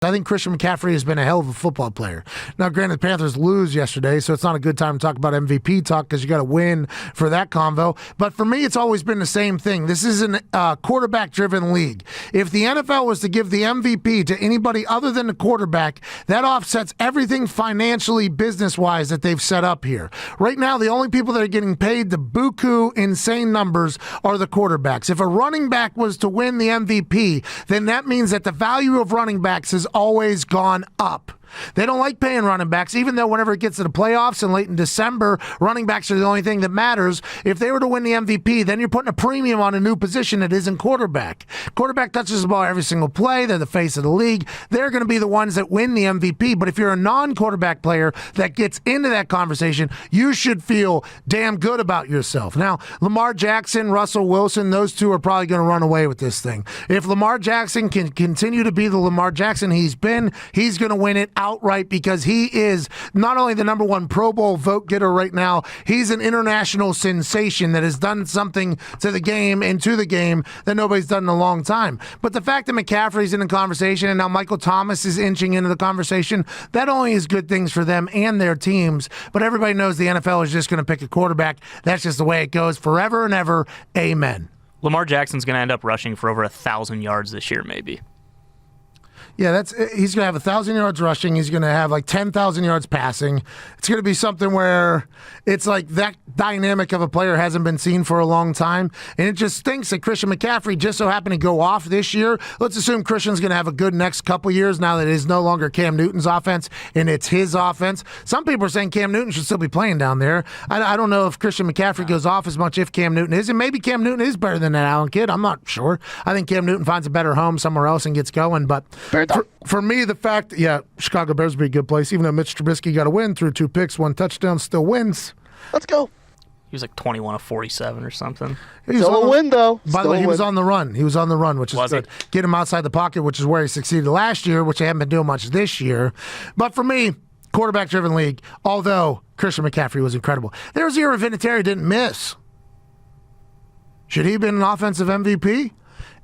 I think Christian McCaffrey has been a hell of a football player. Now, granted, the Panthers lose yesterday, so it's not a good time to talk about MVP talk because you got to win for that convo. But for me, it's always been the same thing. This is a quarterback-driven league. If the NFL was to give the MVP to anybody other than the quarterback, that offsets everything financially, business-wise that they've set up here. Right now, the only people that are getting paid the buku insane numbers are the quarterbacks. If a running back was to win the MVP, then that means that the value of running backs is always gone up. They don't like paying running backs, even though whenever it gets to the playoffs and late in December, running backs are the only thing that matters. If they were to win the MVP, then you're putting a premium on a new position that isn't quarterback. Quarterback touches the ball every single play. They're the face of the league. They're going to be the ones that win the MVP. But if you're a non-quarterback player that gets into that conversation, you should feel damn good about yourself. Now, Lamar Jackson, Russell Wilson, those two are probably going to run away with this thing. If Lamar Jackson can continue to be the Lamar Jackson he's been, he's going to win it outright because he is not only the number one Pro Bowl vote getter right now, he's an international sensation that has done something to the game and to the game that nobody's done in a long time. But the fact that McCaffrey's in the conversation and now Michael Thomas is inching into the conversation, that only is good things for them and their teams. But everybody knows the NFL is just going to pick a quarterback. That's just the way it goes forever and ever. Amen. Lamar Jackson's going to end up rushing for over 1,000 yards this year, maybe. Yeah, he's going to have 1,000 yards rushing. He's going to have like 10,000 yards passing. It's going to be something where it's like that dynamic of a player hasn't been seen for a long time. And it just stinks that Christian McCaffrey just so happened to go off this year. Let's assume Christian's going to have a good next couple years now that it is no longer Cam Newton's offense and it's his offense. Some people are saying Cam Newton should still be playing down there. I don't know if Christian McCaffrey goes off as much if Cam Newton is. And maybe Cam Newton is better than that Allen kid. I'm not sure. I think Cam Newton finds a better home somewhere else and gets going. But for me, the fact, Chicago Bears would be a good place. Even though Mitch Trubisky got a win, threw 2 picks, 1 touchdown, still wins. Let's go. He was like 21 of 47 or something. Still a win, though. By the way, he was on the run. He was on the run, which is good. Get him outside the pocket, which is where he succeeded last year, which they haven't been doing much this year. But for me, quarterback-driven league, although Christian McCaffrey was incredible. There was a year Vinatieri didn't miss. Should he have been an offensive MVP?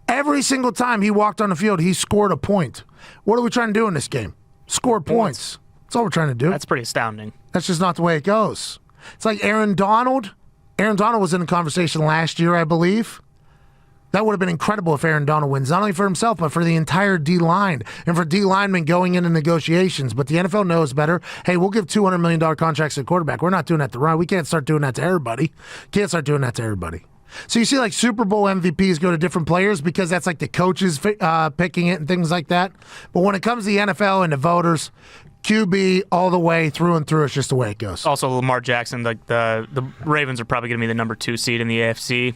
Every single time he walked on the field, he scored a point. What are we trying to do in this game? Score points. That's all we're trying to do. That's pretty astounding. That's just not the way it goes. It's like Aaron Donald. Aaron Donald was in the conversation last year, I believe. That would have been incredible if Aaron Donald wins, not only for himself, but for the entire D-line and for D-linemen going into negotiations. But the NFL knows better. Hey, we'll give $200 million contracts to the quarterback. We're not doing that to run. We can't start doing that to everybody. So you see like Super Bowl MVPs go to different players because that's like the coaches picking it and things like that. But when it comes to the NFL and the voters, QB all the way through and through, it's just the way it goes. Also, Lamar Jackson, like the Ravens are probably going to be the number 2 seed in the AFC.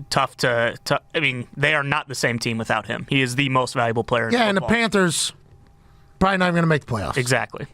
Tough to I mean, they are not the same team without him. He is the most valuable player in football. And the Panthers probably not even going to make the playoffs. Exactly.